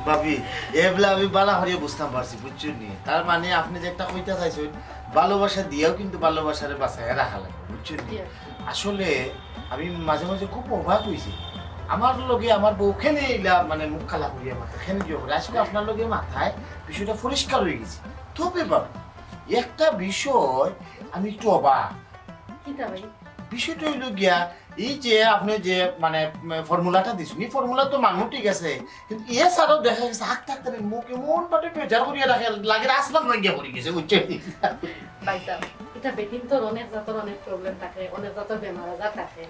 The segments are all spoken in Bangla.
ভাবি এবলা আমি বালা হরিয়ে বুঝতাম পারছি বুঝছেন নি তার মানে আপনি যে একটা কইতা চাইছেন ভালোবাসা দিয়েও কিন্তু ভালোবাসারে বাঁচায় রাখা লাগবে বুঝছেন নি আসলে আমি মাঝে মাঝে খুব অবাক হইছি আমার লগে আমার বউ খেলে এলা মানে মুখ খালা করিয়া মাথা খেলে দিয়ে করে আজকে আপনার লগে মাথায় বিষয়টা পরিষ্কার হয়ে গেছে তবে বাবা একটা বিষয় আমি একটু অবাক বিষয়টা হইল গিয়া এই যে আপনি যে মানে ফর্মুলাটা দিছেন এই ফর্মুলা তো মানুষ ঠিক আছে কিন্তু এ ছাড়াও দেখা গেছে হাত ডাক্তারের মুখ এমন পাটে বেজার করিয়া রাখে লাগে আসমান ভাঙ্গিয়া পড়ে গেছে বুঝছেন এটা বেটিং তো অনেক জাতর অনেক প্রবলেম থাকে অনেক জাতর বেমার আজার থাকে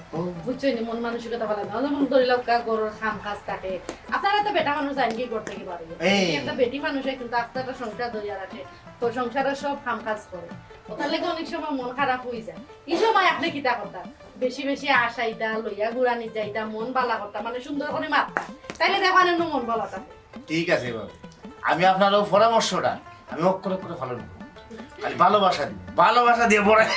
বুঝছেন মন মানসিকতা ভালো না যেমন ধরে লাও গরুর খাম কাজ থাকে আপনারা তো বেটা মানুষ জানি কি করতে কি পারে একটা বেটি মানুষে কিন্তু একটা সংসার ধরিয়া রাখে তো সংসারের সব খাম কাজ করে ওটার লেগে অনেক সময় মন খারাপ হয়ে যায় এই সময় আপনি কিতা কথা বেশি বেশি আশাইতা লইয়া ঘুরানি যাইতা মন বালা করতা মানে সুন্দর করে মারতা তাইলে দেখেন মন বালা থাকে ঠিক আছে বাবা আমি আপনার পরামর্শটা আমি অক্ষরে করে ফলো করব খালি ভালোবাসা দিয়ে পড়াই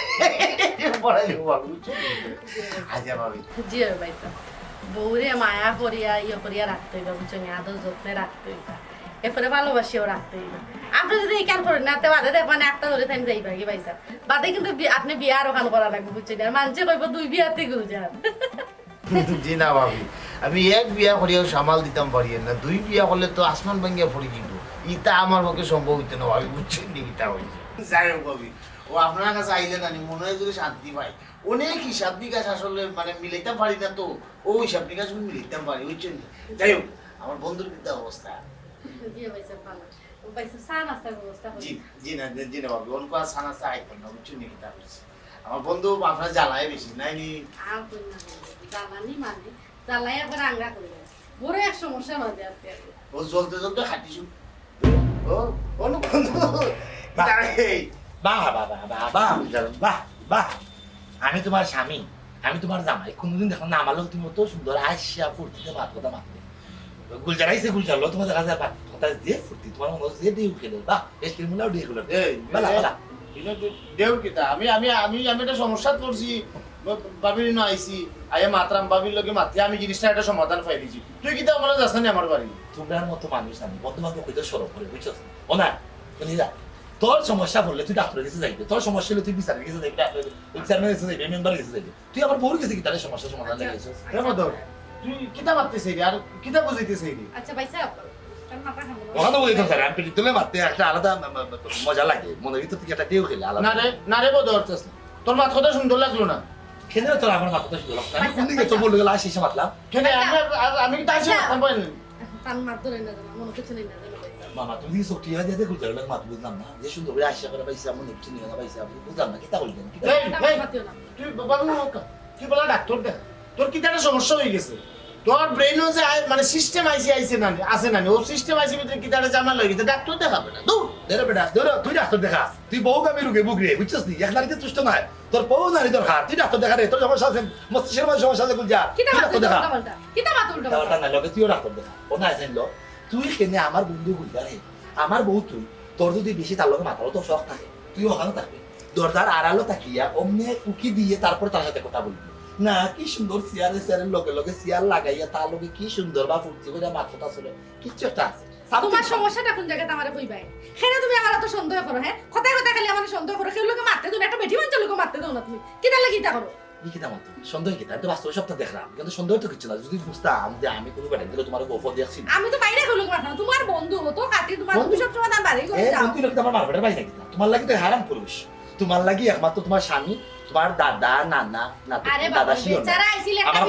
আচ্ছা ভাবি জি ভাই বউরে মায়া করিয়া ইয়ে করিয়া রাখতে হইবা বুঝছেন আদর যত্নে রাখতে হইবা এরপরে ভালোবাসিও রাখতে হইবা আপনি যদি এই কাল করেন না তো বাদে দেখবেন একটা ধরে টাইম যাইবা কি ভাই বাদে কিন্তু আপনি বিয়া আরো কাল করা লাগবে বুঝছেন আর মানুষে কইব দুই বিয়াতে গুজার জি না ভাবি আমি এক বিয়া করিয়াও সামাল দিতাম পারি না দুই বিয়া করলে তো আসমান ভাঙ্গিয়া পড়ে কিন্তু ইটা আমার পক্ষে সম্ভব হইতে না ভাবি বুঝছেন নি ইটা হইছে যাই হোক ভাবি ও আপনার কাছে আইলে না মনে হয় যদি শান্তি পাই অনেক হিসাব বিকাশ আসলে মানে মিলাইতে পারি না তো ও হিসাব বিকাশ মিলাইতে পারি বুঝছেন যাই হোক আমার বন্ধুর কিন্তু অবস্থা জি না ভাবি অল্প সানাস্তা আইতেন না বুঝছেন নি ইটা হইছে আমার বন্ধু আপনার জ্বালায় বেশি নাই নি জ্বালানি মানে জ্বালাই একবার আংরা করে বড় এক সমস্যা মাঝে আছে ও জ্বলতে জ্বলতে খাটিছু ও কোন বন্ধু বাহ বাহ বাহ বাহ বাহ বাহ আমি তোমার স্বামী আমি তোমার জামাই কোনদিন দেখো না আমার লোক তুমি অত সুন্দর আসিয়া ফুর্তিতে ভাত কথা মারতে গুলজার আইসে গুলজার লো তোমাদের কাছে ভাত কথা দিয়ে ফুর্তি তোমার মনে হচ্ছে যে ডিউ খেলে বাহ বেশ ক্রিমিনাল ডিউ খেলে বালা বালা দেউ কিতা আমি আমি আমি আমি একটা সমস্যা করছি বাবির ন আইছি আয়া মাত্রাম বাবির লগে মাত্রে আমি জিনিসটা একটা সমাধান পাই দিছি তুই কিতা আমার যাস না আমার বাড়ি তোমার মতো মানুষ আমি বন্ধু বান্ধব কইতে সরব করে বুঝছস ও না শুনি যা তোর সমস্যা বললে তুই ডাক্তারের কাছে যাইবে তোর সমস্যা হলে তুই বিচারের কাছে যাইবে চেয়ারম্যানের কাছে যাইবে মেম্বারের কাছে যাইবে তুই আমার বউর কাছে কি তার সমস্যা সমাধান লাগাইছস তুই কিতা মারতেছিস আর কিতা বুঝাইতেছিস আচ্ছা ভাই সাহেব ওখানে বলতাম স্যার আমি পেটি তুলে মারতে একটা আলাদা মজা লাগে মনের ভিতর থেকে একটা ঢেউ খেলে আলাদা না রে বদর তোর মাথা কথা সুন্দর লাগলো না কেন তোর আমার মাথাটা শুধু লাগলো আমি কোন দিকে তো বলে গেল আসি সে মাতলাম কেন আমি তাই মারতাম পাইনি তার মারতে না মনে কিছু নেই না মামা তুমি সত্যি হয়ে যেতে গুজরাট লাগে মাত বুঝলাম না যে সুন্দর করে আসিয়া করে পাইছি আমি কিছু নিয়ে না পাইছি আমি বুঝলাম না কিতা বলবেন তুই বাবু কি বলা ডাক্তার দেখ তোর কি একটা সমস্যা হয়ে গেছে তোর ব্রেইনও যে মানে সিস্টেম আইছে না আছে না ও সিস্টেম আইছে ভিতরে কি একটা জানা লাগে গেছে ডাক্তার দেখাবে না দূর দেরে বেটা দেরে তুই ডাক্তার দেখা তুই বউ গামি রুগে বুগরে বুঝছস নি এক নারীতে তুষ্ট নাই তোর বউ নারী দরকার তুই ডাক্তার দেখা রে তোর সমস্যা আছে মস্তিষ্কের মধ্যে সমস্যা আছে গুলজা ডাক্তার দেখা কিতা মাত উল্টা পাল্টা না লগে তুইও ডাক্তার দেখা ও না জানলো তুই কেনে আমার বন্ধু গুলজা রে আমার বউ তুই তোর যদি বেশি তার লগে মাথাও তো শখ থাকে তুই ওখানে থাকবি দরজার আড়ালো তাকিয়া অমনে উকি দিয়ে তারপর তার সাথে কথা বলবি না কি সুন্দর চেয়ারের লগে লগে চেয়ার লাগাইয়া তার লগে কি সুন্দর বা ফুর্তি করে মাথাটা চলে কিচ্ছু একটা আছে তোমার সমস্যাটা কোন জায়গাতে আমারে কইবাই হেনা তুমি আমার তো সন্দেহ করো হ্যাঁ কথা কথা খালি আমার সন্দেহ করো কেউ লোকে মারতে তুমি একটা বেটি মানুষ লোকে মারতে দাও না তুমি কিটা লাগি তা করো কি দাম তো সন্দেহ কি তো বাস্তব সব তো দেখলাম কিন্তু সন্দেহ তো কিছু না যদি বুঝতাম যে আমি কোনো বেটা দিলে তোমার গোফর দিয়েছি আমি তো বাইরে কেউ লোকে মারতাম তোমার বন্ধু তো কাটি তোমার তুমি সব সময় দাম বাড়ি করে যাও বন্ধু লোক তোমার মারবেটা পাই নাকি তোমার লাগি তো হারাম পুরুষ তোমার লাগি একমাত্র তোমার স্বামী তোমার দাদা নানা দাদা ছিল আমার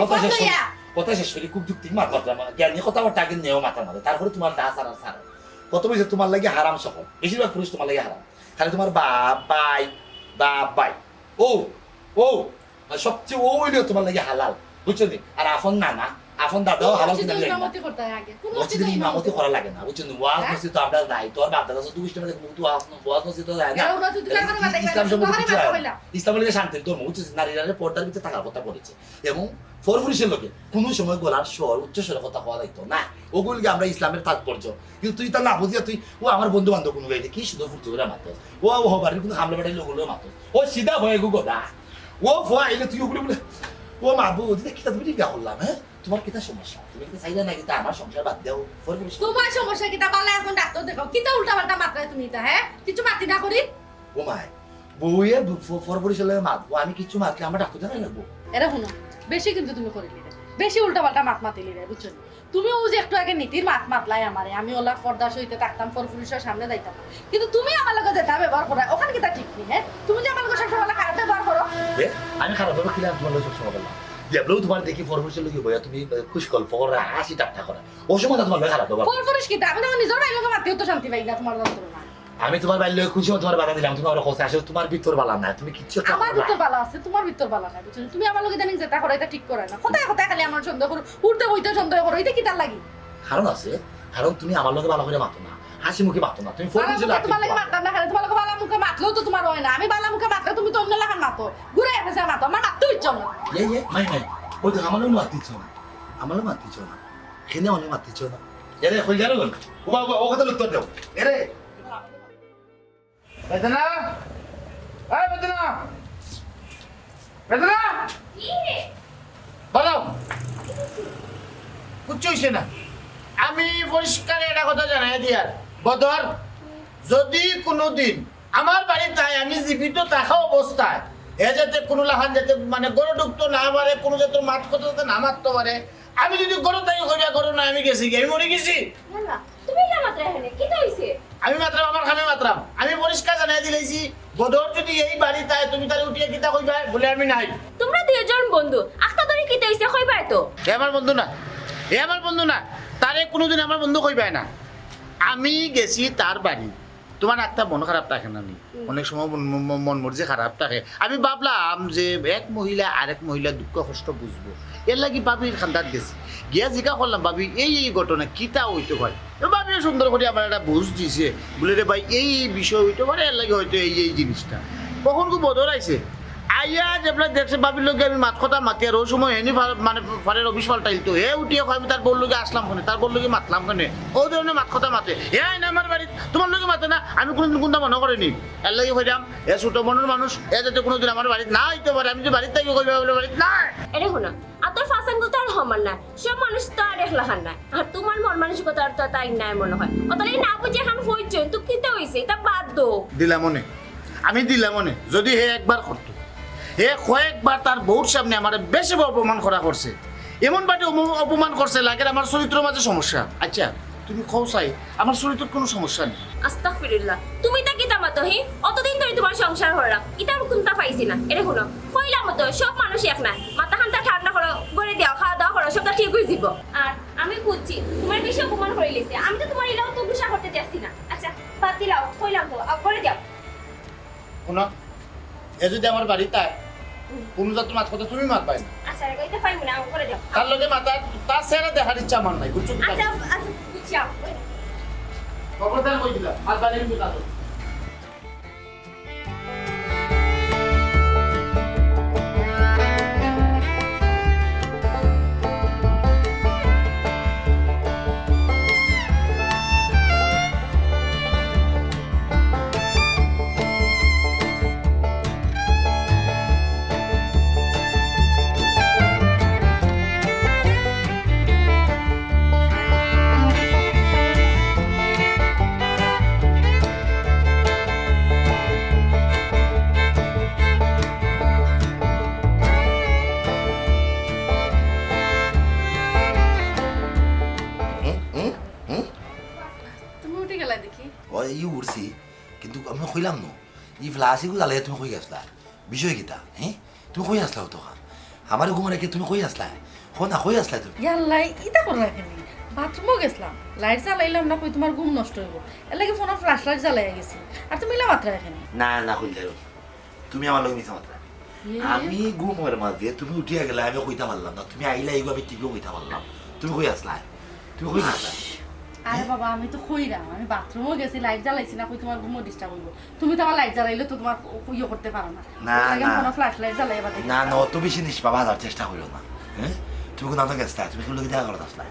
কথা শেষ করি খুব যুক্তি মাথা জ্ঞানী কথা টাকে নেও মাথা মারে তারপরে তোমার দা সারা সারা কত বলছে তোমার লাগে হারাম সকল বেশিরভাগ পুরুষ তোমার লাগে হারাম খালি তোমার বাপ বাই ও ও সবচেয়ে ও হইলো তোমার লাগে হালাল বুঝছো নি আর আফন নানা আফন দাদাও হালাল কিনা লাগে মসজিদের ইমামতি করা লাগে না বুঝছো নি ওয়াজ মসজিদ তো আমরা যাই তোর বাপ দাদা তো দুইটা মধ্যে মুতু ওয়াজ মসজিদ তো যায় না ইসলাম সম্পর্কে কিছু ইসলাম বলে শান্তি ধর্ম বুঝছো নারীরা পর্দার ভিতরে থাকার কথা বলেছে এবং ফরফুরিশের লোকে কোনো সময় গলার স্বর উচ্চ স্বরে কথা হওয়া দায়িত্ব না ওগুলিকে আমরা ইসলামের তাৎপর্য কিন্তু তুই তা না বুঝিয়া তুই ও আমার বন্ধু বান্ধব কোনো গাইতে কি শুধু ফুর্তি করে মাত্র ও বাড়ির কোনো হামলা বাড়ির লোকগুলো মাত্র ও সিধা ভয়ে গু গদা ও ভয় আইলে তুই ওগুলো বলে ও মা বউ দিদা কিতা তুমি বিয়া করলাম হ্যাঁ তোমার কিতা সমস্যা তুমি কি চাইলে না কিতা আমার সংসার বাদ দাও ফরফরিশ তোমার সমস্যা কিতা পালা এখন ডাক্তার দেখাও কিতা উল্টাপাল্টা মাত্রায় তুমি তা হ্যাঁ কিছু মাতি না করি ও মা বউয়ে ফরফরিশ হলে মাতবো আমি কিছু মাতলে আমার ডাক্তার দেখাই লাগবো এরা শুনো বেশি কিন্তু তুমি করিলি রে বেশি উল্টাপাল্টা মাত মাতিলি রে বুঝছো তুমি ও যে একটু আগে নীতির মাত মাতলাই আমারে আমি ওলা পর্দা সইতে থাকতাম ফরফরিশের সামনে যাইতাম কিন্তু তুমি আমার লগে যেটা ব্যবহার করা ওখানে কিতা ঠিক নেই হ্যাঁ তুমি যে আমার লগে সবসময় খারাপ ব্যবহার করো আমি খারাপ ভাবে খেলে তোমার লোক সবসময় বললাম যেগুলো তোমার দেখি ফরফরিশের লোক বইয়া তুমি খুশ গল্প করা হাসি ঠাট্টা করা ও সময় তোমার খারাপ ব্যবহার ফরফরিশ কিতা আমি তোমার নিজের ভাই লগে মাতিও তো শান্তি পাই না তোমার যন্ত্রণা আমি তোমার বাইরে খুশি তোমার বাধা দিলাম তোমার কথা আসলে তোমার ভিতর বালা না তুমি কিচ্ছু আমার ভিতর বালা আছে তোমার ভিতর বালা না বুঝছো তুমি আমার লগে জানি যেটা করো এটা ঠিক করে না কোথায় কোথায় খালি আমার সন্দেহ করো উঠতে বইতে সন্দেহ করো এটা কি তার লাগি কারণ আছে কারণ তুমি আমার লগে ভালো করে মাতো না হাসি মুখে মাতো না তুমি ফরফরিশের লাগে তোমার লাগে মাততাম না খালি তোমার লগে বালা মুখে মাতলেও তো তোমার হয় না আমি বালা মুখে মাতলে তুমি তো অন্য লাগান মাতো ঘুরে এসে মাতো আমার মাততে ইচ্ছা না মাই ওই তো আমার লোক মাতিছ না আমার লোক মাতিছ না খেলে অনেক মাতিছ না এরে কই গেল ও কথা উত্তর দাও এরে বেদনা এই বেদনা বেদনা বলো কিচ্ছু হইছে না আমি পরিষ্কার একটা কথা জানাই দিয়ার বদর যদি কোনোদিন আমার বাড়িতে তাই আমি জীবিত থাকা অবস্থায় এ যাতে কোনো লাহান যাতে মানে গরু ঢুকতো না পারে কোনো যাতে মাছ করতে যাতে না মারতে পারে আমি যদি গরু তাই করিয়া গরু না আমি গেছি আমি মরে গেছি তুমি না মাত্রা এখানে কি হইছে আমি মাত্রাম আমার খামে মাত্রাম আমি পরিষ্কার জানাই দিলেছি বদর যদি এই বাড়ি তাই তুমি তার উঠিয়ে কিতা কইবা বলে আমি নাই তোমরা দুইজন বন্ধু আখতা ধরে কি হইছে কইবাই তো এ আমার বন্ধু না এ আমার বন্ধু না তারে কোনোদিন আমার বন্ধু কইবাই না আমি গেছি তার বাড়ি তোমার একটা মন খারাপ থাকে না অনেক সময় মন মর্জি খারাপ থাকে আমি ভাবলাম যে এক মহিলা আরেক মহিলা দুঃখ কষ্ট বুঝবো এর লাগি বাবির খান্দাত গেছি গিয়া জিজ্ঞা করলাম ভাবি এই ঘটনা কিতা হইতে পারে ভাবি সুন্দর করে আমার একটা বুঝ দিছে বলে রে ভাই এই বিষয় হইতে পারে এর লাগে হয়তো এই জিনিসটা কখন খুব বদল আইছে আইয়া যেগুলো দেখছে ভাবির লোক আমি মাত কথা মাতি আর ওই সময় এনে মানে ফারের অফিস পাল্টাইতো হে উঠিয়ে আমি তার বোর লোকে আসলাম কোনে তার বোর লোকে মাতলাম কোনে ও ধরনের মাত কথা মাতে হে না আমার বাড়ি তোমার লোকে মাতে না আমি কোনোদিন কোনটা মনে করিনি এর লাগে হইলাম এ ছোট মনের মানুষ এ যাতে কোনোদিন আমার বাড়িতে না হইতে পারে আমি যে বাড়ির থেকে কইবা বলে বাড়িতে না এরে শুনো আর তোর ফাসান তো আর হমান না সব মানুষ তো আর এক লাখান না আর তোমার মন মানসিকতা আর তো তাই নাই মনে হয় অতলে না বুঝে এখন হইছে তো কিতে হইছে এটা বাদ দো দিলাম মনে আমি দিলাম মনে যদি হে একবার করতো হে কয়েকবার তার বউর সামনে আমার বেশি অপমান করা করছে এমন বাটি অপমান করছে লাগে আমার চরিত্রের মাঝে সমস্যা আচ্ছা তুমি কও চাই আমার চরিত্রের কোনো সমস্যা নেই আস্তাগফিরুল্লাহ তুমি তা কিতা মাতো হি অতদিন ধরে তোমার সংসার হলাম ইটা কোনটা পাইছি না এরে শুনো কইলাম তো সব মানুষ এক না মাথা খানটা ঠান্ডা করো করে দাও খাওয়া দাওয়া করো সবটা ঠিক হয়ে যাব আর আমি বুঝছি তোমার বেশি অপমান করে লিছে আমি তো তোমার ইলাও তো গুসা করতে যাচ্ছি না আচ্ছা বাদ দিলাও কইলাম তো করে দাও শোনো এ যদি আমার বাড়িতে কোনো যাত্রা মাত কথা তুমি মাত পাই না আচ্ছা কইতে পাইমু না করে দাও তার লগে মাথা তার চেহারা দেখার ইচ্ছা আমার নাই বুঝছো কি আচ্ছা আচ্ছা বুঝছি খবরদার কই দিলাম আর বাড়ির মিলা তো উঠছি কিন্তু আমি কইলাম ন ই ফ্লাসিগু জ্বালাই তুমি কই আসলা বিষয় কিতা হ্যাঁ তুমি কই আসলা তো আমার ঘুমার রেখে তুমি কই আসলা না কই আসলা তুমি ইয়াল্লাই ইটা করলা কেন বাথরুমও গেছলাম লাইট জ্বালাইলাম না কই তোমার ঘুম নষ্ট হইব এর লাগি ফোনের ফ্ল্যাশ লাইট জ্বালাই গেছি আর তুমি ইলা মাত্রা এখানে না কই যাও তুমি আমার লগে মিছা মাত্রা আমি ঘুমের মাঝে তুমি উঠিয়া গেলে আমি কইতা পারলাম না তুমি আইলা এইগো আমি ঠিকও কইতা পারলাম তুমি কই আসলা তুমি কই আসলা আরে বাবা আমি তো কইরাম আমি বাথরুমও গেছি লাইট জ্বালাইছি না কই তোমার ঘুমও ডিস্টার্ব হইব তুমি তো আমার লাইট জ্বালাইলে তো তোমার ইয়ে করতে পারো না না ফোনের ফ্ল্যাশ লাইট জ্বালাইবা দেখি না অত বেশি নিষ্পা বাজার চেষ্টা করিও না হ্যাঁ তুমি কোন নাটক আসলা তুমি কোন লোক দেখা করতে আসলা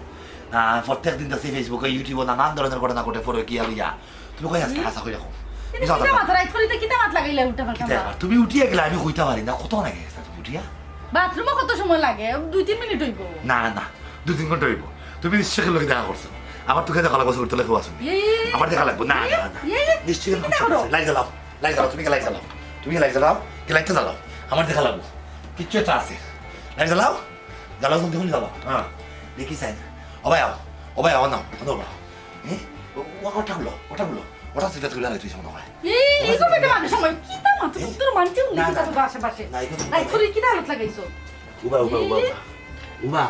প্রত্যেক দিন দেখছি ফেসবুকে ইউটিউবে নানান ধরনের ঘটনা ঘটে পড়ে কি আলিয়া তুমি কই আসলা আশা কই রাখো কিতা মাত লাগাইলে উল্টা পাল্টা তুমি উঠিয়া গেলে আমি কইতা পারি না কত না গেছে তুমি উঠিয়া বাথরুমে কত সময় লাগে 2-3 মিনিট হইব না না 2-3 ঘন্টা হইব তুমি নিশ্চয়ই লোক দেখা করছো আমার তোকে দেখা লাগবে করতে লেখো আসুন আমার দেখা লাগবে না না না নিশ্চয়ই লাইট জ্বালাও তুমি লাইট জ্বালাও তুমি লাইট জ্বালাও কি লাইটটা জ্বালাও আমার দেখা লাগবে কিচ্ছু একটা আছে লাইট জ্বালাও তুমি দেখুন জ্বালাও হ্যাঁ দেখি চাই ও ভাই না ওটা সিলেক্ট করে তুই শোনো ভাই এই কবে মানে সময় কি তা মাত্র তোর মানতেও নেই তা তো আশেপাশে নাই তোর কি দাঁড়াত লাগাইছো উবা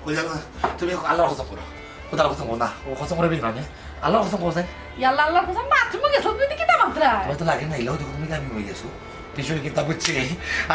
ওই জানো তুমি আল্লাহর কসম করো খোদার কসম করো না ও কসম করে বি মানে আল্লাহর কসম করছে ইয়াল্লা আল্লাহর কসম বাথরুমে গেছো তুমি কি তা মাত্র তোমার তো লাগে না এলো দেখো তুমি আমি হয়ে গেছো পিছনে কিতাব বুঝছি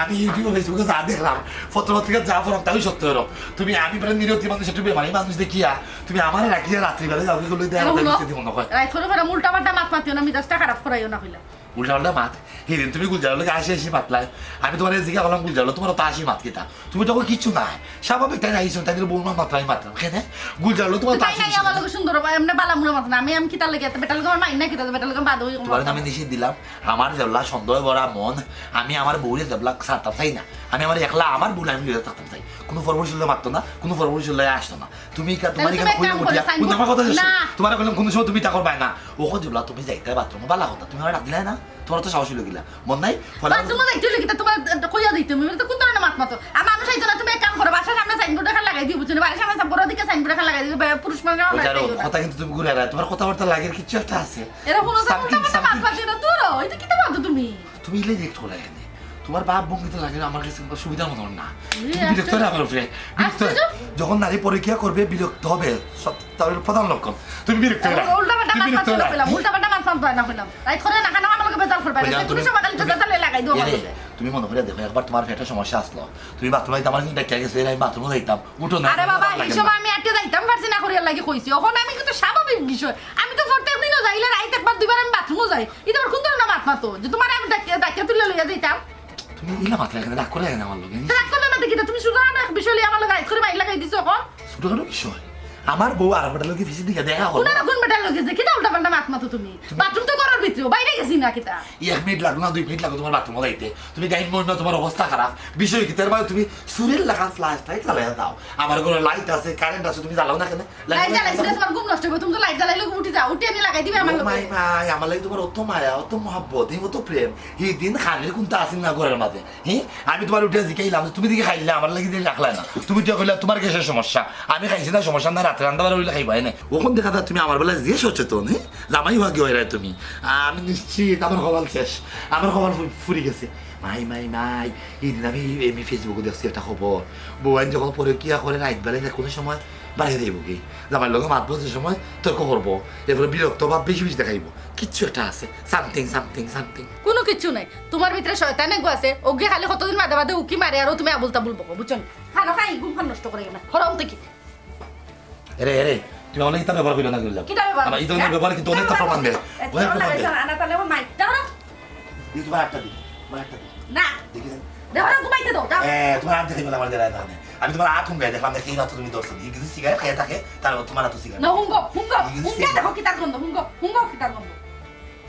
আমি ইউটিউবে ফেসবুকে যা দেখলাম পত্রপত্রিকা যা পড়াম তাই সত্য হলো তুমি আমি প্রায় নিরতি মানুষ একটু বেমারি মানুষ দেখিয়া তুমি আমার রাখিয়া রাত্রিবেলা যাও কি দেখা দিব না হয় রাই ছোট করে উল্টা পাল্টা মাত মাতিও না মিজাজটা খারাপ করাইও না হইলা উল্টা উল্টা মাত সেদিন তুমি গুলজার লোক আসি মাতলাই আমি তোমার জিজ্ঞা করলাম গুলজার তোমার তো আসি মাত কেতা তুমি তখন কিছু নাই স্বাভাবিক তাই আইসো তাই বৌমা মাত্রাই মাতলাম কেন গুলজার লোক তোমার তাই নাই আমার লোক সুন্দর এমনি বালা মুড়া মাত না আমি কি তার লাগে বেটাল গর মাই না কি তার বেটাল গর বাদ হই তোমার আমি নিষেধ দিলাম আমার জেবলা সন্দেহ ভরা মন আমি আমার বউরে জেবলা সারতাম চাই না আমি আমার একলা আমার বউ আমি লিয়ে থাকতাম চাই কোনো পরবর্তীলে মারতো না কোনো পরবর্তীলে আসতো না তুমি তোমার এখানে কইলে উঠিয়া আমার কথা তোমার কইলাম কোনো সময় তুমি তা করবাই না ও জেবলা তুমি যাইতে বাথরুমে বালা কথা তুমি আমার ডাক দিলাই না তোমার তো সাহস হইল গিলা মন নাই বাথরুমে যাইতে হইল কিতা তোমার কইয়া দিতে আমি তো কোন ধরনের মাত মাতো আর মানুষ আইতো না তুমি এক কাম করো বাসার সামনে সাইনবোর্ড দেখা লাগাই দিও বুঝছো বাসার সামনে বড় দিকে সাইনবোর্ড দেখা লাগাই দিও পুরুষ মানুষ কথা কিন্তু তুমি ঘুরে আয় তোমার কথাবার্তা লাগে কিছু একটা আছে এরা কোনো মাত মাতি না দূর এটা কি মাতো তুমি ইলে দেখতে করে এখানে তোমার বাপ বঙ্গিতে লাগে আমার কাছে সুবিধা মতো না বিরক্ত হবে আমার উপরে বিরক্ত যখন নারী পরীক্ষা করবে বিরক্ত হবে তার প্রধান লক্ষণ তুমি বিরক্ত হবে উল্টাপাল্টা মাত মাত না হইলাম তাই করে না কেন আমাকে বেজাল করবে তুমি সব গালি তো তালে লাগাই দিও তুমি মনে করে দেখো একবার তোমার পেটে সমস্যা আসলো তুমি বাথরুমে যাইতে আমার কিন্তু দেখা গেছে আমি বাথরুমে যাইতাম উঠো না আরে বাবা এই সময় আমি আটকে যাইতাম পারছি না করিয়া লাগি কইছি ওখানে আমি কিন্তু স্বাভাবিক বিষয় আমি তো প্রত্যেক দিনও যাইলে রাইতে একবার দুইবার আমি বাথরুমে যাই এটা কোন ধরনের মাত মাতো যে তোমার আমি ডাকিয়া তুলে লইয়া যাইতাম তুমি ইলা মাত্রা এখানে রাগ করে আমার লোক রাগ করলে না দেখি তুমি শুধু না বিষয় আমার লোক রাইট করে মাইল লাগাই দিছো এখন ছোটখাটো বিষয় আমার বউ আর একটা লোকের পিছিয়ে দিকে দেখা হলো কোন কোন বেটার লোকে দেখি উল্টা পাল্টা মাত মাতো তুমি বাথরুম তো করার ভিতরে বাইরে গেছি না কিতা 1 মিনিট লাগলো না 2 মিনিট লাগলো তোমার বাথরুমে যাইতে তুমি গাইন মন না তোমার অবস্থা খারাপ বিষয় কি তার মানে তুমি সুরের লাগা ফ্ল্যাশ লাইট জ্বালায় দাও আমার ঘরে লাইট আছে কারেন্ট আছে তুমি জ্বালাও না কেন লাইট জ্বালাইছিলে তোমার ঘুম নষ্ট হবে তুমি তো লাইট জ্বালাইলে উঠে যাও উঠে আমি লাগাই দিবে আমার মাই মাই আমার লাগি তোমার অত মায়া অত মহব্বত অত প্রেম এই দিন খানের কোনটা আসিন না ঘরের মাঝে হ্যাঁ আমি তোমার উঠে জিকাইলাম তুমি দিকে খাইলে আমার লাগি দিয়ে রাখলা না তুমি তো কইলা তোমার গ্যাসের সমস্যা আমি খাইছি না সমস্যা না রাতে রান্না বাড়া হইলে খাইবাই না ওখান দেখা তুমি আমার বেলা যে সচেতন হ্যাঁ জামাই ভাগ্য হয়ে রায় তুমি আমি নিশ্চিত আমার খবর শেষ আমার খবর ফুরি গেছে মাই মাই মাই এই দিন আমি ফেসবুকে দেখছি একটা খবর বউয়ান যখন পরীক্ষা করে রাইট বেলায় কোনো সময় বাড়িয়ে দেবো কি জামাই লোক মাত বসে সময় তর্ক করবো এরপরে বিরক্ত বা বেশি বেশি দেখাইবো কিচ্ছু একটা আছে সামথিং সামথিং সামথিং কোনো কিছু নাই তোমার ভিতরে শয়তান এগো আছে ওকে খালি কতদিন মাঝে মাঝে উকি মারে আর তুমি আবুলতা বলবো বুঝছো খানো খাই ঘুম খান নষ্ট করে না হরম থেকে এরে এরে তুমি অনেক কিতা ব্যবহার করো না করলাম আমার এই ধরনের ব্যবহার কিন্তু অনেকটা প্রমাণ দেয় অনেক প্রমাণ দেয় আনা তাহলে আমার মাইক দাও না দিই তোমার একটা দিই না দেখি দাও না ঘুমাইতে দাও তোমার হাত দেখি বলে আমার দেয় না আমি তোমার হাত হুঙ্গাই দেখলাম দেখি না তুমি দর্শন এই কিছু সিগারেট খেয়ে থাকে তারপর তোমার হাত সিগারেট না হুঙ্গো দেখো কি তার গন্ধ হুঙ্গো কি তার গন্ধ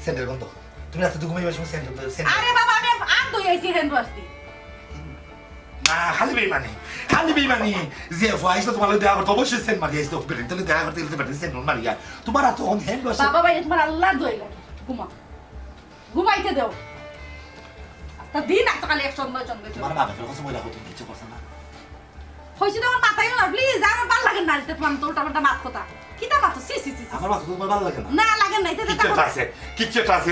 সেন্টার গন্ধ তুমি রাতে তো ঘুমাইবার সময় সেন্টার আরে বাবা আমি আর দই আইছি হ্যান্ড ওয়াশ দি না খালি বেইমানি যে ভয়েস তোমার দেয়া করতে অবশ্যই সেন্ট মারিয়া ইস তো বেরিয়ে তাহলে দেয়া করতে গেলে বেরিয়ে সেন্ট মারিয়া তোমার হাত অন হ্যান্ড ওয়াশ বাবা ভাই তোমার আল্লাহ দই লাগে ঘুমাইতে দাও তা দিন একটা খালি এক সন্ধ্যা তোমার বাবা ফের কথা বলা হতো কিছু কথা না হইছে তোমার মাথায় না প্লিজ আমার ভালো লাগে না তোমার তো উল্টা মাত কথা কিটা মাতো সি আমার মাথা তোমার ভালো লাগে না লাগে না এটা কিচ্ছু আছে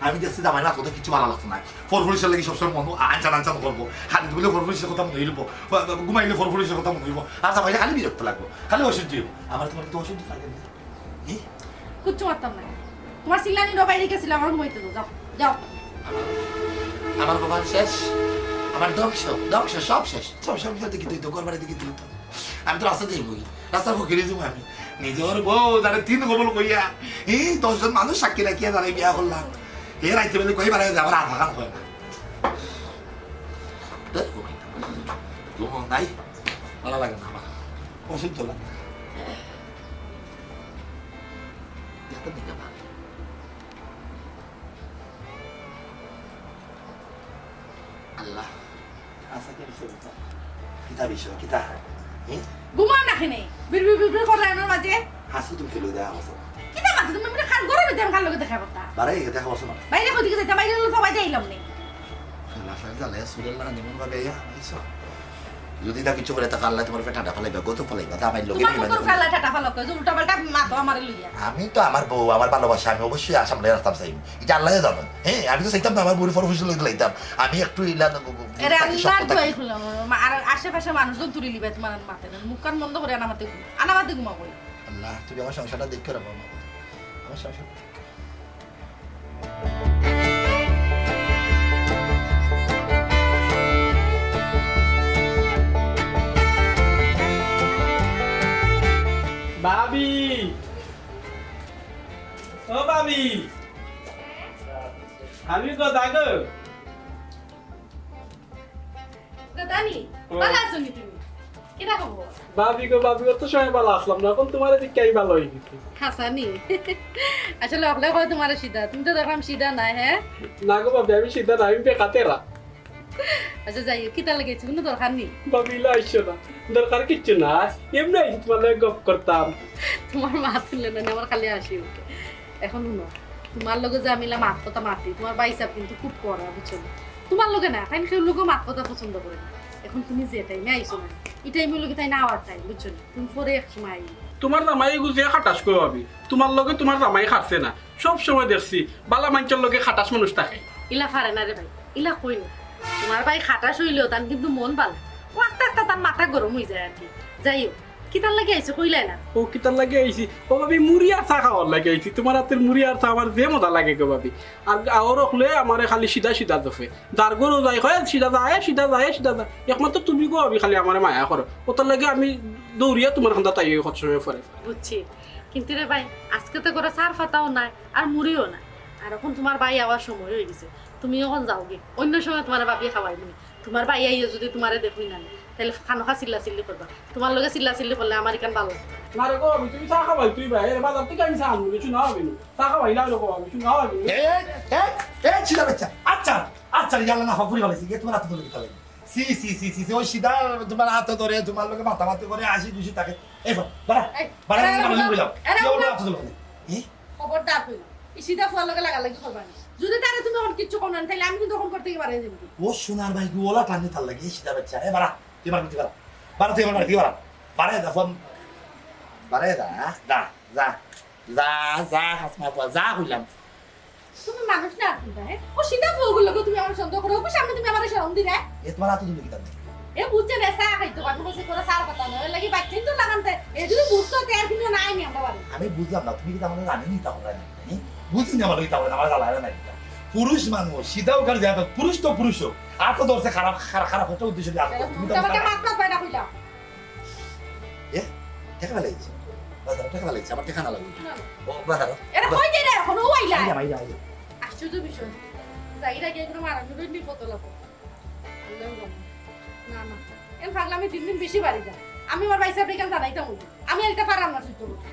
আমি দেখছি জামাই না কথা কিছু ভালো লাগতো না ফরফরিসের লাগি সবসময় মন আনচান করবো খালি বলে ফরফরিসের কথা মনে হইব ঘুমাইলে ফরফরিসের কথা মনে হইব আর জামাইলে খালি বিরক্ত লাগবো খালি অসহ্য হইব আমার তোমার তো অসহ্য লাগে না কিচ্ছু মারতাম না তোমার সিলানি বাইরে গেছিল আমার ঘুমাইতে দাও যাও আমার বাবা শেষ আমার ধ্বংস সব শেষ দেখি তুই তো ঘরবাড়ি দিকে তুই তো আমি তো রাস্তা দিয়ে বই রাস্তার ফকিরে যাবো আমি নিজের বউ যারা 3 কবল কইয়া এই 10 জন মানুষ সাক্ষী রাখিয়া যারা বিয়া করলাম এ রাইতে বেলে কই বাড়াই যাবার আধা কাম হয় না নাই ভালো লাগে না আমার অসহ্য লাগে আল্লাহ আচ্ছা কি বিষয় কিতা বিষয় কিতা ঘুমা নাখেনে বিড় বিড় বিড় করে আমার মাঝে হাসি তুমি খেলে দেয়া আছে কিতা মাঝে তুমি মানে খান গরমে দেম খান লগে দেখা কথা বারে এটা খাওয়া শোনা বাইরে কই দিকে যাইতা বাইরে সবাই যাইলাম নে না সাইজ আলে সুরেল না নিমন ভাবে ইয়া আইছো যদি তা কিছু করে তা আল্লাহ তোমার পেটটা ফালাইবা গত ফালাইবা তা আমার লোকে তোমার তোর ফেলা ঠাটা ফালা কই উল্টা পাল্টা মাথা আমারে লইয়া আমি তো আমার বউ আমার ভালোবাসা আমি অবশ্যই সামনে রাখতাম চাই এটা আল্লাহ জানেন হ্যাঁ আমি তো চাইতাম না আমার বুড়ি ফরফুসি লইতে লাইতাম আমি একটু ইলা এরে আল্লাহ দোয়াই খুলাম আর আশেপাশে মানুষজন তুলি লিবে তোমার মাথায় মুখ কান বন্ধ করে আনামাতে ঘুমা কই আল্লাহ তুমি আমার সংসারটা দেখতে রাখো আমার সংসার ভাবি ও ভাবি আমি কোথায় গো দাদানি ভালো আছো নি তুমি কিটা খবর ভাবি তো সময় ভালো আসলাম না এখন তোমার দিকে ভালো হয়ে গেছে হাসানি আসলে আপনি কয় তোমার সিধা তুমি তো দেখলাম সিধা নাই হ্যাঁ না গো ভাবি আমি সিদ্ধা না আমি বেকাতেরা আচ্ছা যাই কিটা লাগেছে কোনো দরকার নেই ভাবি লাইছো না দরকার কিচ্ছু না এমনি আইছি তোমার লাগে গপ করতাম তোমার মা তুললে না আমার খালি হাসি উঠে এখন শুনো তোমার লগে যে আমি মাত কথা মাতি তোমার বাইসাব কিন্তু খুব করা বুঝছো তোমার লগে না কারণ কেউ লোক মাত কথা পছন্দ করে না এখন তুমি যে টাইমে আইছো না এই টাইমে লোকে তাই না আওয়ার টাইম বুঝছো তুমি পরে এক সময় আইবে তোমার জামাই গুজিয়ে খাটাস কো ভাবি তোমার লগে তোমার জামাই খাটছে না সব সময় দেখছি বালা মাঞ্চের লগে খাটাস মানুষ থাকে ইলা ফারে না রে ভাই ইলা কই না তোমার ভাই খাটাস হইলেও তার কিন্তু মন ভালো ও একটা একটা তার মাথা গরম হয়ে যায় আর কি যাই হোক কি তার লাগে আইছো কইলাই না ও কি তার লাগে আইছি ও ভাবি মুড়ি আর চা খাওয়ার লাগে আইছি তোমার হাতের মুড়ি আর চা আমার যে মজা লাগে গো ভাবি আর আওর হলে আমার খালি সিধা সিধা দফে যার গরু যাই হয় সিধা যায় একমাত্র তুমি গো ভাবি খালি আমার মায়া করো ও তার লাগে আমি দৌড়িয়া তোমার খান্দা তাই হচ্ছে সময় পরে বুঝছি কিন্তু রে ভাই আজকে তো করে সার ফাতাও নাই আর মুড়িও নাই আর এখন তোমার ভাই আওয়ার সময় হয়ে গেছে তুমি এখন যাওগে অন্য সময় তোমার বাপি খাওয়াই নি তোমার ভাই আইয়ে যদি তোমারে দেখুই না তাহলে খানো খা চিল্লা চিল্লি করবা তোমার লগে চিল্লা চিল্লি করলে আমার ইকান ভালো না রে গো ভাবি তুমি চা খাওয়াই তুই ভাই এর বাজার থেকে আমি চা আনবো কিছু না হবে চা খাওয়াই না গো ভাবি কিছু না হবে সিধা বাচ্চা আচ্ছা ইয়ালা না হপুরি বলেছি গে তোমার হাতে ধরে দিতে লাগে সি ওই সিধা তোমার হাতে ধরে তোমার লগে মাথা মাথা করে আসি দুশি থাকে এই বাড়া আমি বললাম কি হাতে ধরে খবরদার তুই ইসিদা ফুয়ার লগে লাগালাগি করবা না যদি তারে তুমি এখন কিচ্ছু করো না তাহলে আমি কিন্তু তখন করতে পারে যাবি ও সোনার ভাই কি ওলা টানি তার লাগে সিধা বাচ্চা এ বাড়া তুই মার তুই বাড়া তুই মার তুই বাড়া দা ফোন বাড়া যা হাসমা যা হইলাম তুমি মানুষ না কিন্তু হ্যাঁ ও সিধা ফুয়াগুলো তুমি আমার সন্দেহ করো ও সামনে তুমি আমার শরম দিলে এ তোমার হাতে ধরে দিতে এ বুঝছে না চা খাইতো বাকি বসে করে সার কথা নয় লাগি বাচ্চাই তো লাগানতে এ যদি বুঝতো তেল কিন্তু নাই নি আমরা বাড়ি আমি বুঝলাম না তুমি কি আমাদের জানি তা আমরা বুঝি না ভালো তাহলে আমার জ্বালায় না পুরুষ মানুষ সিধাও কার যায় পুরুষ তো পুরুষ আর তো দর্শে খারাপ হতে উদ্দেশ্য দিয়ে আসো তুমি তো আমাকে মাত মাত বাইনা কইলা এ টাকা লাগছে বাজার টাকা লাগছে আমার টাকা না লাগবে ও বাজার এরা কই যায় রে এখন ও আইলা মাইরা আশ্চর্য বিষয় যাইরা গিয়ে কোনো মারা ধরে নি কত লাভ না এর ফাগলা আমি দিন বেশি বাড়ি যা আমি আমার ভাই সাহেবকে জানাইতাম আমি এটা পারাম না সহ্য করতে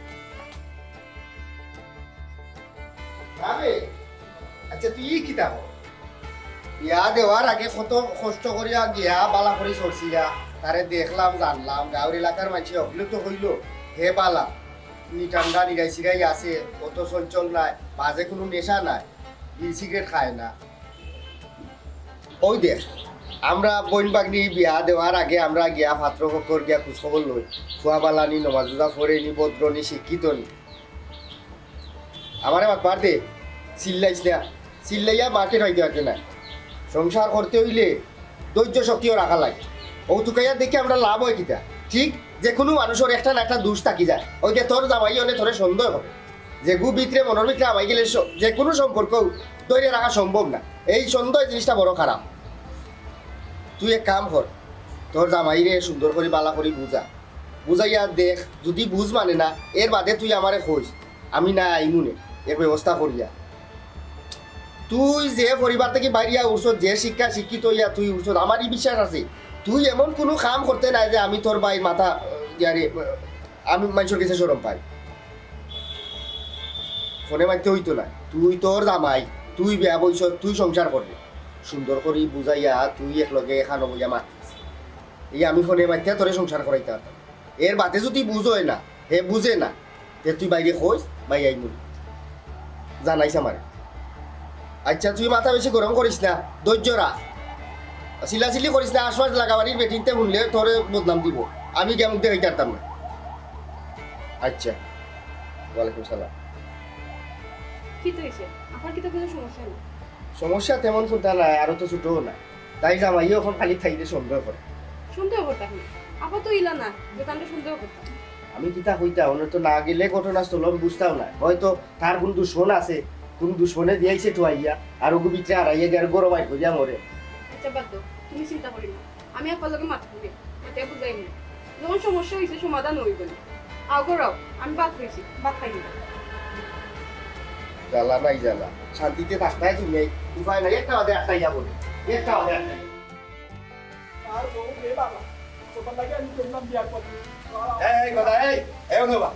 আরে আচ্ছা তুই কি তা ইয়া দেওয়ার আগে কত কষ্ট করিয়া গিয়া বালা করে চলছিয়া তারে দেখলাম জানলাম গাঁওর এলাকার মানুষ অগলে তো হইল হে বালা নিঠান্ডা নিরাই সিরাই আছে অত চঞ্চল নাই মাঝে কোনো নেশা নাই বিড়ি সিগারেট খায় না ওই দেখ আমরা বইন বাগনি বিয়া দেওয়ার আগে আমরা গিয়া পাত্র পক্ষর গিয়া খোঁজখবর লই খোয়া বালানি নমাজুদা ফরে নি বদ্রনি শিক্ষিত নি আমারে মাতবার দে চিল্লাইস না চিল্লাইয়া মার্কেট হইতে পারছে না সংসার করতে হইলে ধৈর্য শক্তিও রাখা লাগে ও তুকাইয়া দেখে আমরা লাভ হয় কিতা ঠিক যে কোনো মানুষের একটা না একটা দোষ থাকি যায় ওই যে তোর জামাই অনেক ধরে সন্দেহ হবে যে গু ভিতরে মনের ভিতরে আমাই গেলে যে কোনো সম্পর্ক ধরে রাখা সম্ভব না এই সন্দেহ জিনিসটা বড় খারাপ তুই এক কাম কর তোর জামাইরে সুন্দর করে বালা করে বুঝাইয়া দেখ যদি বুঝ মানে না এর বাদে তুই আমারে খোঁজ আমি না আইমুনে এর ব্যবস্থা করিয়া তুই যে পরিবার থেকে বাইরিয়া উঠছ যে শিক্ষা শিক্ষিত হইয়া তুই উঠছ আমারই বিশ্বাস আছে তুই এমন কোনো কাম করতে নাই যে আমি তোর ভাই মাথা ইয়ারে আমি মানুষের কাছে সরম পাই ফোনে মানতে হইতো না তুই তোর জামাই তুই বিয়া বইছ তুই সংসার করবি সুন্দর করে বুঝাইয়া তুই একলগে খানো বইয়া মাতিস এই আমি ফোনে মাতিয়া তোরে সংসার করাইতে পারতাম এর বাদে যদি বুঝোয় না হে বুঝে না তে তুই বাইরে কইস বাই আই মুলি জানাইস আমারে আচ্ছা তুই মাথা বেশি গরম করিস না ধৈর্য রাখ চিলাচিলি করিস না আশপাশ লাগাবাড়ির বেটিনতে শুনলে তোরে বদনাম দিব আমি কেমন দেখাইতে পারতাম না আচ্ছা ওয়ালাইকুম সালাম কি তো হয়েছে আপনার কি তো কোনো সমস্যা নেই সমস্যা তেমন কোনটা নাই আরো তো ছোটও না তাই জামাইও এখন খালি থাইতে সন্দেহ করে সন্দেহ করতাম না আপাতত ইলা না যে তাহলে সন্দেহ করতাম আমি কিতা কইতা ওনে তো না গেলে ঘটনাস্থল আমি বুঝতাম না হয়তো তার কোন দুশ্মন আছে কোন দুশ্মনে দিয়েছে টুয়াইয়া আর ওগু ভিতরে হারাইয়া দিয়ে আর গরমাই করিয়া মরে আচ্ছা বাদ দাও তুমি চিন্তা করি না আমি আপনার লগে মাত করি এটা বুঝাই না যখন সমস্যা হয়েছে সমাধান হইবে না আগরাও আমি বাদ হয়েছি বাদ খাই না জ্বালা নাই জ্বালা শান্তিতে থাকতাই তুমি উপায় নাই একটা বাদে একটাই যাবো একটা বাদে একটাই আর বউ রে বাবা তোর লাগে আমি করলাম বিয়া করতে এই কথা এই অনুবা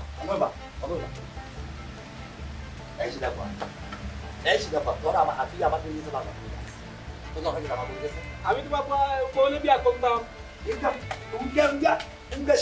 এই সিধা পা তোর আমার হাতি আমার দিকে বাবা তো যখন আমার বলেছে আমি তো বাবা বলে বিয়া করতাম এটা তুমি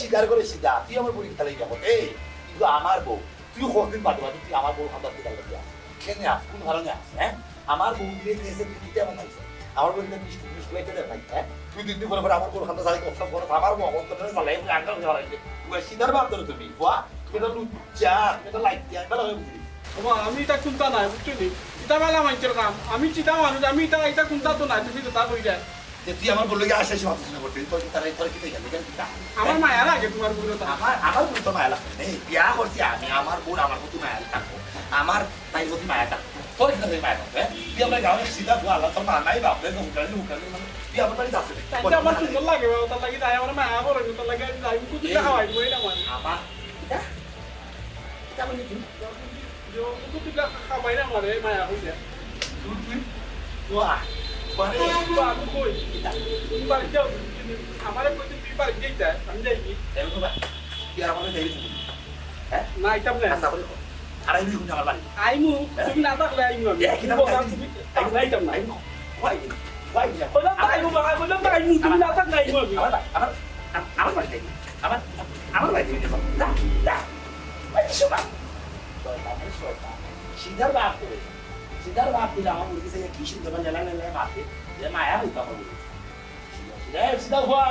স্বীকার করে সিধা তুই আমার বলি তাহলে যাবো এই কিন্তু আমার বউ তুই কতদিন বাদে তুই আমার বউ খাবার দিতে লাগবে খেনে আস কোন কারণে আস হ্যাঁ আমার বউ দিয়ে দিয়েছে তুই দিতে আমার লাগছে আমার বউ কিন্তু মিষ্টি মিষ্টি লাগে দেয় ভাই হ্যাঁ তুই দিন পরে পরে আমার বউ খান্তা সারি কষ্ট করে আমার বউ অন্তত চালাই আমি আঙ্কাল হয়ে গেছে তুই সিধার বাপ ধরে তুমি বাহ তুমি তো লুচ্চা তুমি তো লাইট দিয়া ভালো হয়ে বুঝলি বাবা আমি এটা চিন্তা নাই বুঝছো নি এটা বেলা মাইন্সের কাম আমি চিন্তা মানুষ আমি এটা চিন্তা তো নাই তুমি তো তা কই যায় যে তুই আমার বললে যে আসে সব কিছু করতে তোর তার তোর কি গেল কেন আমার মায়া লাগে তোমার বুড়ো তা আমার বউ তো মায়া লাগে এই বিয়া করছি আমি আমার বউ আমার প্রতি মায়া থাকবো আমার তাই প্রতি মায়া থাকবো তোর কি মায়া থাকবে তুই আমার গাঁয়ে সিধা তুই আল্লাহ তোর মা নাই বাপরে মুখালি তুই আমার বাড়ি যাচ্ছে তাই আমার সুন্দর লাগে বাবা তার লাগি তাই আমার মায়া করে তার লাগে আমি কুতু খাওয়াই দিব এটা আমার আমার এটা বলি তুই কুতু খাওয়াই না আমার মায়া হইছে তুই বাহ মানে আমি কই তুমি বাড়ি যাও আমারে কইতে তুই বাড়ি যাইতা আমি যাইনি এরকম তুই আর আমাকে দেরি হ্যাঁ না আইতাম না আচ্ছা বলি আর আইবি কোন আমার বাড়ি আইমু তুমি না থাকলে আইমু আমি আইতাম না আইমু ওয়াই বললাম আইমু তুমি না থাকলে আইমু আমি আমার বাড়ি যাই আমার বাড়ি যাই না না ওই শোনা সিধার বাপ দিলে আমার মুরগি থেকে কি সুন্দর জ্বালা মারতে যে মায়া হইতো আমার মুরগি সিধা হওয়া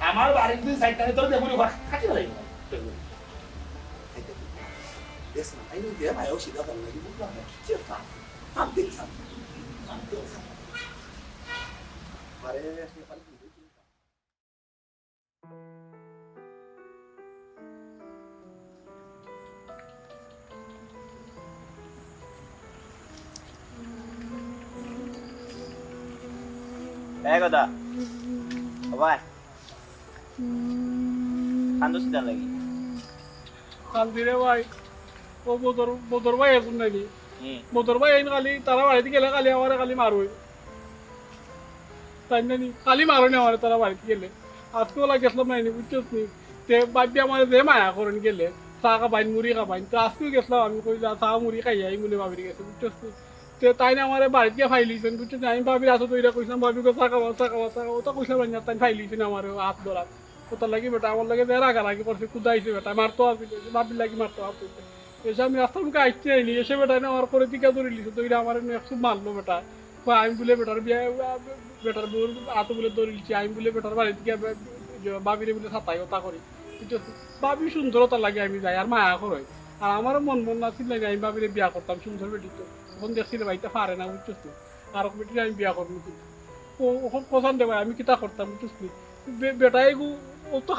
আমার বাড়ির দুই সাইডটানে তোর দেবো খাটি ভালো দেখ না তাই দিয়ে মায়াও সিধা ভালো লাগে বুঝলাম না কি আমি দেখলাম আরে কথা ভাই কান্দো সিধা লাগি কান্দিরে ভাই ও বদর ভাই এখন নাকি বদর ভাই আইন খালি তারা বাড়িতে গেলে খালি আমার খালি মারুই তাই নানি খালি মারুনি আমার তারা বাড়িতে গেলে আজকে ওলা গেছিলাম নাইনি বুঝছিস নি তে বাপি আমার যে মায়া করেন গেলে চা খাবাইন মুড়ি খাবাইন তো আজকেও গেছিলাম আমি কই যা চা মুড়ি খাই যাই মনে ভাবি গেছে বুঝছিস নি তে তাই না আমার বাড়িতে গিয়ে ফাইলিছেন বুঝছিস আমি ভাবি আসো তো এটা কইছিলাম ভাবি চা খাওয়া তো কইছিলাম না তাই ফাইলিছেন আমার হাত ধরা ওটা লাগি বেটা আমার লাগে যে রাগারাগি করছে কুদাইছে বেটা মারতো আসি ভাবি লাগি মারতো আসি এসে আমি রাস্তার মুখে আসতে আইনি এসে বেটা না আমার করে দিকে ধরে লিছে তো এটা আমার একটু মারলো বেটা আমি বলে বেটার বিয়ে বেটার বউর হাত বলে ধরে লিছি আমি বলে বেটার বাড়ি থেকে বাবিরে বলে সাতাই ওটা করি বাবি সুন্দরতা লাগে আমি যাই আর মায়া করই আর আমারও মন না ছিল আমি বাবিরে বিয়া করতাম সুন্দর বেটি তো তখন দেখছিল বাড়িতে পারে না বুঝছিস আর বেটি আমি বিয়া করবো ও ওখান পছন্দ ভাই আমি কিতা করতাম বুঝছিস বেটা এগু ও তো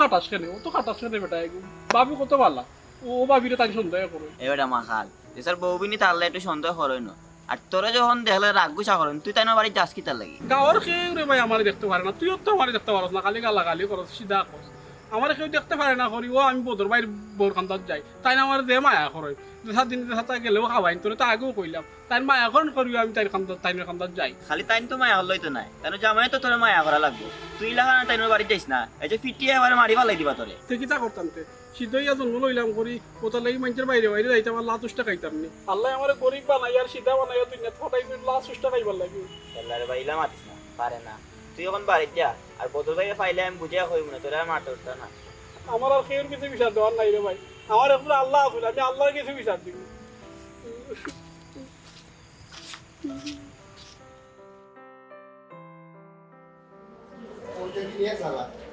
খাটাস কেনে বেটা এগু বাবি কত ভালা ও বাবিরে তাই সন্দেহ করে এবারে মাখাল এসার বউবিনি তাহলে একটু সন্দেহ করই না আর তোরা যখন দেখলে রাগ গুছা করেন তুই তাই না বাড়ি যাস কি তার লাগি গাঁৱৰ কেউ রে ভাই আমার দেখতে পারে না তুইও তো আমার দেখতে পারস না খালি গালাগালি করস সিধা করস আমার কেউ দেখতে পারে না করি ও আমি বদর ভাইয়ের বউর কান্দাত যাই তাই আমার যে মায়া করে দেশা দিন দেশা তা গেলেও খাওয়াইন তোরে তা আগেও কইলাম তাই মায়া করেন করিও আমি তাইনের কান্দাত যাই। খালি তাইন তো মায়া হলই তো নাই তাই জামাই তো তোর মায়া করা লাগবো তুই লাগা না তাইনের বাড়ি যাইস না এই যে ফিটিয়ে এবারে মারি ভালাই দিবা তোরে। তে কিতা করতাম তে সিধাইয়া জন্ম লইলাম করি ওটার লাগি মানুষের বাইরে বাইরে যাইতাম আর লাতুসটা খাইতাম নি আল্লাহ আমার গরিব বানাই আর সিধা বানাই তুই নেট ফটাই তুই লাতুসটা খাইবার লাগি আল্লাহর বাইলা মাতিস না পারে না তুই এখন বাড়িতে যা আর বদর ভাইয়ের ফাইলে আমি বুঝিয়া কইব না তোরা মারতে উঠতা না। আমার আর কেউর কিছু বিচার দেওয়ার নাই রে ভাই আমার এখন আল্লাহ আসলে আমি আল্লাহর কিছু বিচার দিব।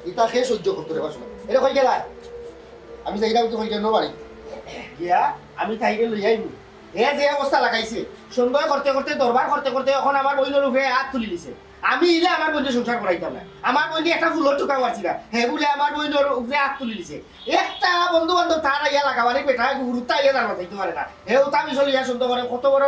এটা খেয়ে সহ্য করতে রে বাসনা এটা কই গেলা আমি যাইলাম তো কই গেল বাড়ি গিয়া আমি তাইকে লই আইবো এ যে অবস্থা লাগাইছে সুন্দর করতে করতে দরবার করতে করতে এখন আমার বইনের উপরে হাত তুলি দিছে আমি ইলে আমার বইনের সংসার করাইতাম না আমার বইনি একটা ফুলের টুকা মারছি না হে বলে আমার বইনের উপরে হাত তুলি দিছে একটা বন্ধু বান্ধব তার ইয়া লাগাবারে বেটা গুরুত্ব ইয়া জানা যাইতে পারে না হেও আমি চলি ইয়া সুন্দর করে কত বড়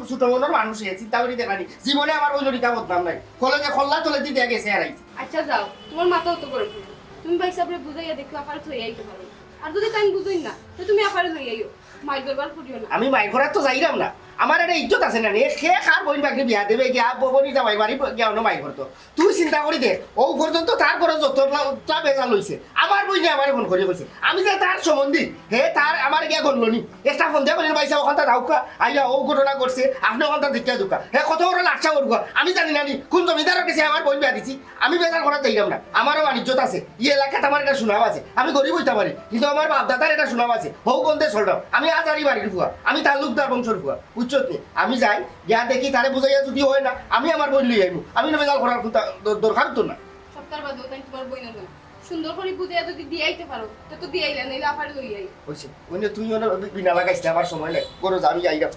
ছোট মনের মানুষ চিন্তা করি দেখানি জীবনে আমার বইনের ইটা বদনাম নাই কলেজে খল্লা তোলে দিয়ে গেছে আর আইছে। আচ্ছা যাও তোমার মাথাও তো গরম করো তুমি ভাই সাহেবরে বুঝাইয়া দেখো আপারে থই আইতে পারো আর যদি টাইম বুঝুই না তো তুমি আপারে লই আইও মাই দরবার ফুটিও না। আমি মাই ঘরে তো যাইরাম না আমার একটা ইজ্জত আছে না রে সে খার বইন বাগনি বিয়া দেবে গিয়া ববনি জামাই বাড়ি গিয়া অন্য মাই করতো তুই চিন্তা করি দে ও পর্যন্ত তারপরে যতটা বেজাল হইছে আমার বইনে আমার ফোন করে কইছে আমি যে তার সম্বন্ধী হে তার আমার গিয়া গলনি একটা ফোন দিয়ে বলেন ভাইসা ওখানটা দাউকা আইয়া ও ঘটনা করছে আপনি ওখানটা দেখা দুকা হে কত বড় লাচ্ছা করব আমি জানি না নি কোন জমিদারের কাছে আমার বইন বিয়া দিছি আমি বেজাল করা যাইরাম না আমারও ইজ্জত আছে এই এলাকাতে আমার একটা সুনাম আছে আমি গরিব হইতে পারি কিন্তু আমার বাপ দাদার একটা সুনাম আছে হৌ গন্ধে চলটাও আমি আজারি বাড়ির ফুয়া আমি তালুকদার বংশর ফুয়া উচ্চত নেই আমি যাই গিয়া দেখি তারে বুঝাইয়া যদি হয় না আমি আমার বই লই আইবো আমি না বেজাল করার দরকার তো না সপ্তাহ বাদে তাই তোমার বই না সুন্দর করে বুঝাইয়া যদি দিয়ে আইতে পারো তো দিয়ে আইলে নাইলে আপারে লই আই হইছে ওই তুই বিনা লাগাইছ আমার সময় নাই গরো আমি যাইগা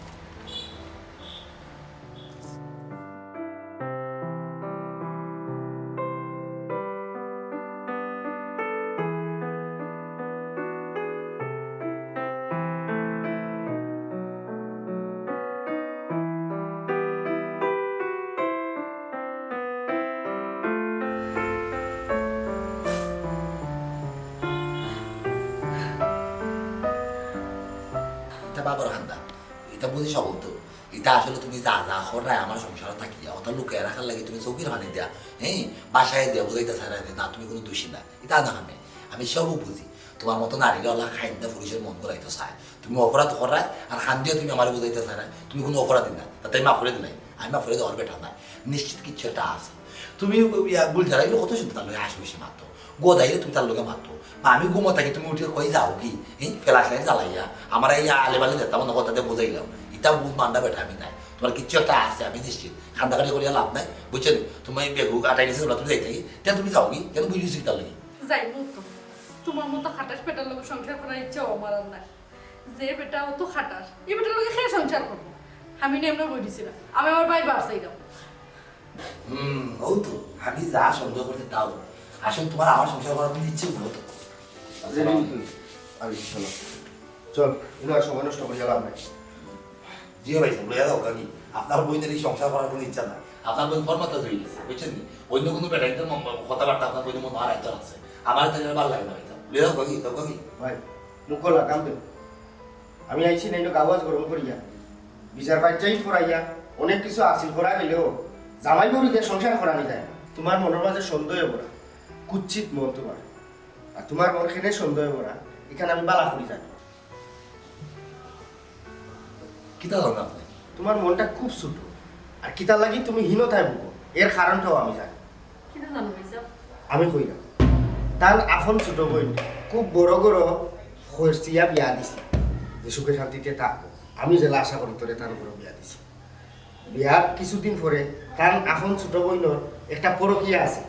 বাবার খান্দা এটা বুঝি সবল তো এটা আসলে তুমি যা যা খরাই আমার সংসারে থাকিয়া ওটা লুকিয়ে রাখার লাগে তুমি চৌকির ভানি দেয়া হ্যাঁ বাসায় দেয়া বুঝাইতে ছাড়া না তুমি কোনো দোষী না এটা না আমি সবও বুঝি তোমার মতো নারীরা ওলা খাইন্দা পুরুষের মন করাইতে চায় তুমি অপরাধ করায় আর খান দিয়ে তুমি আমার বুঝাইতে চায় না তুমি কোনো অপরাধী না তাতে আমি মাফরে দিলাই আমি মাফরে দেওয়ার বেটা নাই নিশ্চিত কিছু একটা আছে তুমি বুঝ দাঁড়াইলে কত শুনতে তার লোকে আসবে সে মাত্র গোদাইলে তুমি তার লোকে মাত্র বা আমি ঘুমো থাকি তুমি উঠে কই যাও কি হ্যাঁ ফেলাস লাইন জ্বালাইয়া আমার এই আলেবালে যেতাম না কথাতে বোঝাইলাম এটা বুঝ মান্ডা বেটা আমি নাই তোমার কিছু একটা আছে আমি নিশ্চিত খান্দাকাটি করিয়া লাভ নাই বুঝছো তুমি বেগু আটাই নিয়েছে তুমি যাই থাকি কেন তুমি যাও কি কেন বুঝেছি তার লাগে যাই মুক্ত তোমার মতো খাটাস পেটার লোক সংসার করার ইচ্ছাও আমার আর নাই যে বেটা অত খাটাস এই বেটার লোকে খেয়ে সংসার করবো আমি নেমনে বলেছিলাম আমি আমার ভাই বাসাই দাও ও তো আমি যা সন্দেহ করতে তাও আসলে তোমার আমার সংসার করার কোনো ইচ্ছে হতো চল এবার সময় নষ্ট করে গেলাম না জিও ভাই লইয়া দাও কাকি আপনার বইনের এই সংসার করার কোনো ইচ্ছা নাই আপনার বই ফরমাতা হয়ে গেছে বুঝছেন নি অন্য কোনো বেটাইতে কথাবার্তা আপনার বইনের মনে আর একটা আছে আমার তাই ভালো লাগে না ভাইটা লইয়া দাও কাকি দাও কাকি ভাই মুখ লাগাম দেব আমি আইছি না এটা কাগজ গরম করিয়া বিচার পাঞ্চায়েত করাইয়া অনেক কিছু আসিল করা গেলেও জামাই বউরিদের সংসার করানি যায় না তোমার মনের মাঝে সন্দেহ ভরা কুচ্ছিত মন তোমার আর তোমার মন খেনে সন্দেহ ভরা এখানে আমি বালা করি যাই কিতা ধরুন আপনি তোমার মনটা খুব ছোট আর কিতা লাগি তুমি হীনতায় ভুগো এর কারণটাও আমি জানি কিন্তু জানো ভাইসা আমি কইলাম তার আপন ছোট বোন খুব বড় বড় হরসিয়া বিয়া দিছে যে সুখে শান্তিতে থাকবো আমি জেলা আশা করি তোরে তার বড় বিয়া দিছি বিয়ার কিছুদিন পরে তার আপন ছোট বোনের একটা পরকিয়া আছে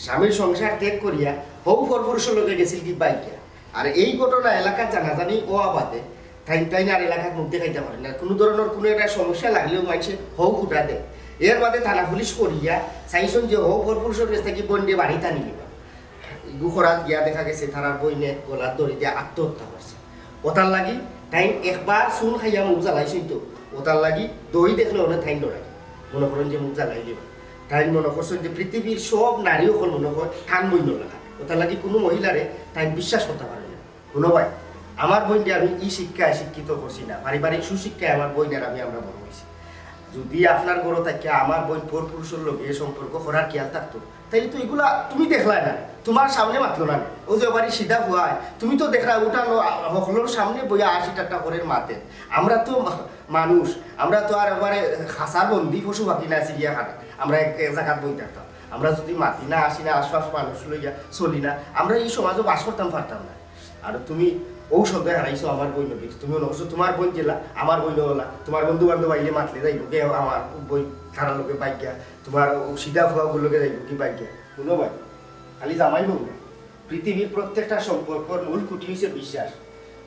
স্বামীর সংসার ত্যাগ করিয়া হৌ ফরপুরুষের লোকে গেছিল কি বাইকে আর এই ঘটনা এলাকার জানাজানি ও আবাদে তাই আর এলাকার মুখ দেখাইতে পারে না কোনো ধরনের কোনো একটা সমস্যা লাগলেও মানুষে হৌ ফুটা দেয় এর বাদে থানা পুলিশ করিয়া চাইছেন যে হৌ ফরপুরুষের কাছ থেকে বোন দিয়ে বাড়ি টানি নিবা গুখরাত গিয়া দেখা গেছে থানার বইনে গলার দড়ি দিয়ে আত্মহত্যা করছে ওটার লাগি তাই একবার চুন খাইয়া মুখ জ্বালাইছেন তো ওটার লাগি দই দেখলে অনেক ঠাইন ডরাই মনে করেন যে মুখ জ্বালাই দিবা তাই মনে করছেন যে পৃথিবীর সব নারী অকল মনে কর ঠান বই লাগা ওটা লাগি কোনো মহিলারে তাই বিশ্বাস করতে পারে না। শুনো ভাই, আমার বোনকে আমি ই শিক্ষায় শিক্ষিত করছি না, পারিবারিক সুশিক্ষায় আমার বোনের আমরা বড় হয়েছি। যদি আপনার গরো থাকে আমার বোন পর পুরুষের লোক এ সম্পর্ক করার খেয়াল থাকতো, তাইলে তো এগুলা তুমি দেখলাই না, তোমার সামনে মাতলো না। ও যে বাড়ি সিধা হুয়ায় তুমি তো দেখলা উঠানো সকলের সামনে বইয়া 80 টাকা করে মাতে। আমরা তো মানুষ, আমরা তো আর একবারে খাসার বন্দি পশু পাখি না চিড়িয়াখানা, আমরা এক জায়গায় বই থাকতাম। আমরা যদি মাতি না আসি না আশপাশ মানুষ লইয়া চলি না, আমরা এই সমাজও বাস করতাম পারতাম না। আর তুমি ঔষধে হারাইছো আমার বই নবী, তুমি অবশ্য তোমার বই গেলা আমার বই নলা, তোমার বন্ধু বান্ধব আইলে মাতলে যাইব কে আমার বই খারাপ লোকে বাইকিয়া, তোমার সিধা ফুয়াগুলোকে যাইব কি বাইকিয়া। শুনো ভাই, খালি জামাই বউ না, পৃথিবীর প্রত্যেকটা সম্পর্কর মূল খুঁটি হচ্ছে বিশ্বাস।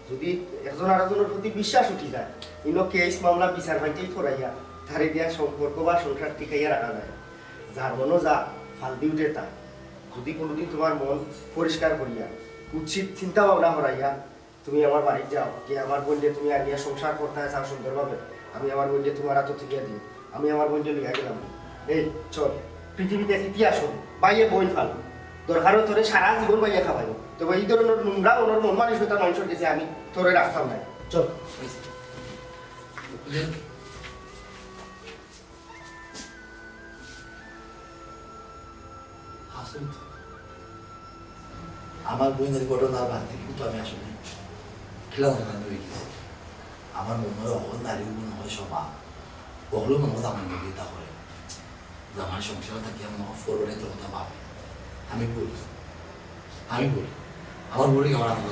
যদি একজন আরেকজনের প্রতি বিশ্বাস উঠি যায়, ইনো কেস মামলা বিচার ভাইটাই ফরাইয়া ধারে দিয়া সম্পর্ক বা সংসার টিকাইয়া রাখা যায়। যার মনও যা ফালদি উঠে তা, যদি কোনোদিন তোমার মন পরিষ্কার করিয়া উচিত চিন্তা ভাবনা করাইয়া তুমি আমার বাড়ি যাও, যে আমার বোনকে তুমি আনিয়া সংসার করতে চাও সুন্দরভাবে, আমি আমার বোনকে তোমার হাতে থেকে দিই, আমি আমার বোনকে লিখা গেলাম। এই চল, পৃথিবীতে ইতিহাস হল বাইয়ে বই ফাল দরকারও তোরে সারা জীবন বাইয়ে খাওয়াই, তবে এই ধরনের নোংরা ওনার মন মানসিকতা মানুষের কাছে আমি তোরে রাখতাম না। চল আমার বোনের ঘটনার বাদ থেকে কিন্তু আমি আসলে খেলাধুলা হয়ে গেছি। আমার মনে হয় অকল নারী মনে হয় সবা ওগুলো মনে হয় আমার মেয়ে তা করে যে আমার সংসারে থাকি আমার ফোরওয়ার্ডে তো কথা ভাবে। আমি বলি আমার বলি আমার আনন্দ